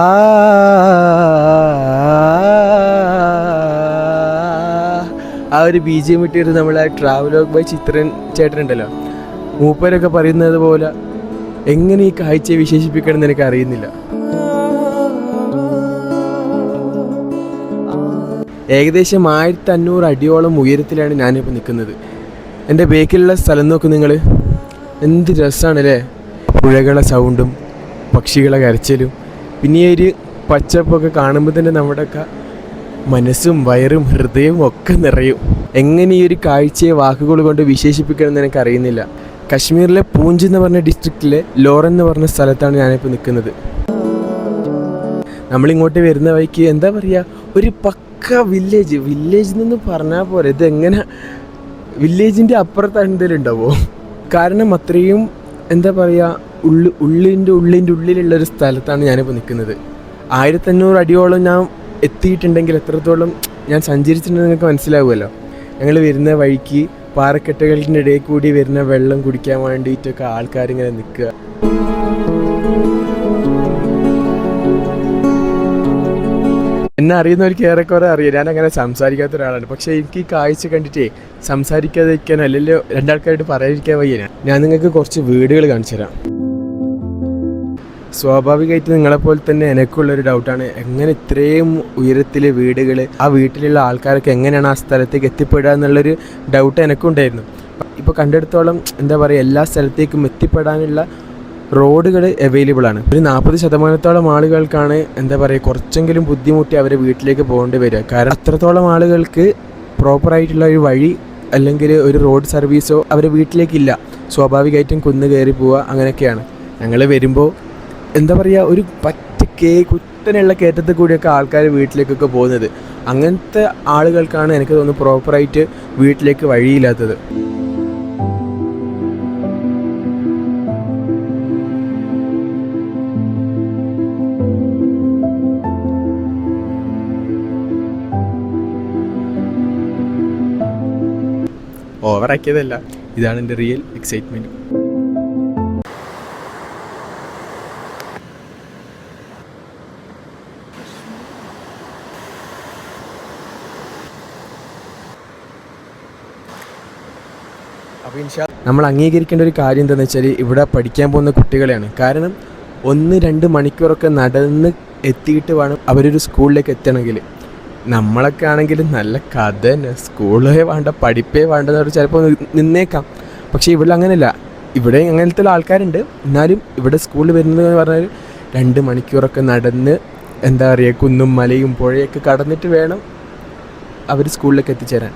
ആ ആ ഒരു BGM ഇട്ടിട്ട് നമ്മളെ ട്രാവലോഗ് ബൈ ചിത്രൻ ചേട്ടനുണ്ടല്ലോ, മൂപ്പരൊക്കെ പറയുന്നത് പോലെ എങ്ങനെ ഈ കാഴ്ചയെ വിശേഷിപ്പിക്കണം എന്ന് എനിക്ക് അറിയുന്നില്ല. ഏകദേശം 1500 അടിയോളം ഉയരത്തിലാണ് ഞാനിപ്പോൾ നിൽക്കുന്നത്. എൻ്റെ ബേക്കിലുള്ള സ്ഥലം നോക്കും നിങ്ങൾ, എന്ത് രസമാണല്ലേ. പുഴകളെ സൗണ്ടും പക്ഷികളെ കരച്ചിലും പിന്നെ ഈ ഒരു പച്ചപ്പൊക്കെ കാണുമ്പോൾ തന്നെ നമ്മുടെയൊക്കെ മനസ്സും വയറും ഹൃദയവും ഒക്കെ നിറയും. എങ്ങനെ ഈ ഒരു കാഴ്ചയെ വാക്കുകൾ കൊണ്ട് വിശേഷിപ്പിക്കണമെന്ന് എനിക്കറിയുന്നില്ല. കശ്മീരിലെ പൂഞ്ച് എന്ന് പറഞ്ഞ ഡിസ്ട്രിക്റ്റിലെ ലോറൻ എന്ന് പറഞ്ഞ സ്ഥലത്താണ് ഞാനിപ്പോൾ നിൽക്കുന്നത്. നമ്മളിങ്ങോട്ട് വരുന്ന വഴിക്ക് എന്താ പറയുക, ഒരു പക്ക വില്ലേജ് നിന്ന് പറഞ്ഞാൽ പോരെ, ഇതെങ്ങനെ വില്ലേജിൻ്റെ അപ്പുറത്ത് എന്തെങ്കിലും ഉണ്ടാവോ? കാരണം അത്രയും എന്താ പറയുക, ഉള്ളിൻ്റെ ഉള്ളിലുള്ളൊരു സ്ഥലത്താണ് ഞാനിപ്പോൾ നിൽക്കുന്നത്. 1500 അടിയോളം ഞാൻ എത്തിയിട്ടുണ്ടെങ്കിൽ എത്രത്തോളം ഞാൻ സഞ്ചരിച്ചിട്ടുണ്ടെന്ന് നിങ്ങൾക്ക് മനസ്സിലാവുമല്ലോ. ഞങ്ങൾ വരുന്ന വഴിക്ക് പാറക്കെട്ടുകളുടെ ഇടയിൽ കൂടി വരുന്ന വെള്ളം കുടിക്കാൻ വേണ്ടിയിട്ടൊക്കെ ആൾക്കാരിങ്ങനെ നിൽക്കുക. എന്നെ അറിയുന്നവർക്ക് ഏറെക്കുറെ അറിയാം, ഞാനങ്ങനെ സംസാരിക്കാത്ത ഒരാളാണ്. പക്ഷേ എനിക്ക് ഈ കാഴ്ച കണ്ടിട്ടേ സംസാരിക്കാതിരിക്കാൻ അല്ലല്ലോ രണ്ടാൾക്കാരായിട്ട് പറയാതിരിക്കാൻ വയ്യ. ഞാൻ നിങ്ങൾക്ക് കുറച്ച് വീടുകൾ കാണിച്ചു തരാം. സ്വാഭാവികമായിട്ട് നിങ്ങളെപ്പോലെ തന്നെ എനിക്കുള്ളൊരു ഡൗട്ടാണ്, എങ്ങനെ ഇത്രയും ഉയരത്തിലെ വീടുകൾ, ആ വീട്ടിലുള്ള ആൾക്കാരൊക്കെ എങ്ങനെയാണ് ആ സ്ഥലത്തേക്ക് എത്തിപ്പെടുക എന്നുള്ളൊരു ഡൗട്ട് എനിക്കുണ്ടായിരുന്നു. ഇപ്പോൾ കണ്ടെടുത്തോളം എന്താ പറയുക, എല്ലാ സ്ഥലത്തേക്കും എത്തിപ്പെടാനുള്ള റോഡുകൾ അവൈലബിൾ ആണ്. ഒരു 40% ആളുകൾക്കാണ് എന്താ പറയുക കുറച്ചെങ്കിലും ബുദ്ധിമുട്ടി അവരെ വീട്ടിലേക്ക് പോകേണ്ടി വരിക. കാരണം അത്രത്തോളം ആളുകൾക്ക് പ്രോപ്പറായിട്ടുള്ള ഒരു വഴി അല്ലെങ്കിൽ ഒരു റോഡ് സർവീസോ അവരെ വീട്ടിലേക്കില്ല. സ്വാഭാവികമായിട്ടും കുന്ന് കയറി പോവുക അങ്ങനെയൊക്കെയാണ്. ഞങ്ങൾ വരുമ്പോൾ എന്താ പറയുക, ഒരു കുത്തനെയുള്ള കയറ്റത്തിൽ കൂടിയൊക്കെ ആൾക്കാർ വീട്ടിലേക്കൊക്കെ പോകുന്നത്. അങ്ങനത്തെ ആളുകൾക്കാണ് എനിക്ക് തോന്നുന്നു പ്രോപ്പറായിട്ട് വീട്ടിലേക്ക് വഴിയില്ലാത്തത്. ഓവറാക്കിയതല്ല, ഇതാണ് എൻ്റെ റിയൽ എക്സൈറ്റ്മെൻറ്റ്. അപ്പോൾ നമ്മൾ അംഗീകരിക്കേണ്ട ഒരു കാര്യം എന്താണെന്ന് വെച്ചാൽ ഇവിടെ പഠിക്കാൻ പോകുന്ന കുട്ടികളെയാണ്. കാരണം 1-2 മണിക്കൂറൊക്കെ നടന്ന് എത്തിയിട്ട് വേണം അവരൊരു സ്കൂളിലേക്ക് എത്തണമെങ്കിൽ. നമ്മളൊക്കെ ആണെങ്കിൽ നല്ല കഥ തന്നെ, സ്കൂളേ വേണ്ട പഠിപ്പേ വേണ്ടെന്ന് ചിലപ്പോൾ നിന്നേക്കാം. പക്ഷേ ഇവിടെ അങ്ങനെയല്ല. ഇവിടെ അങ്ങനത്തെ ആൾക്കാരുണ്ട്, എന്നാലും ഇവിടെ സ്കൂളിൽ വരുന്നത് പറഞ്ഞാൽ 2 മണിക്കൂറൊക്കെ നടന്ന് എന്താ പറയുക കുന്നും മലയും പുഴയൊക്കെ കടന്നിട്ട് വേണം അവർ സ്കൂളിലേക്ക് എത്തിച്ചേരാൻ.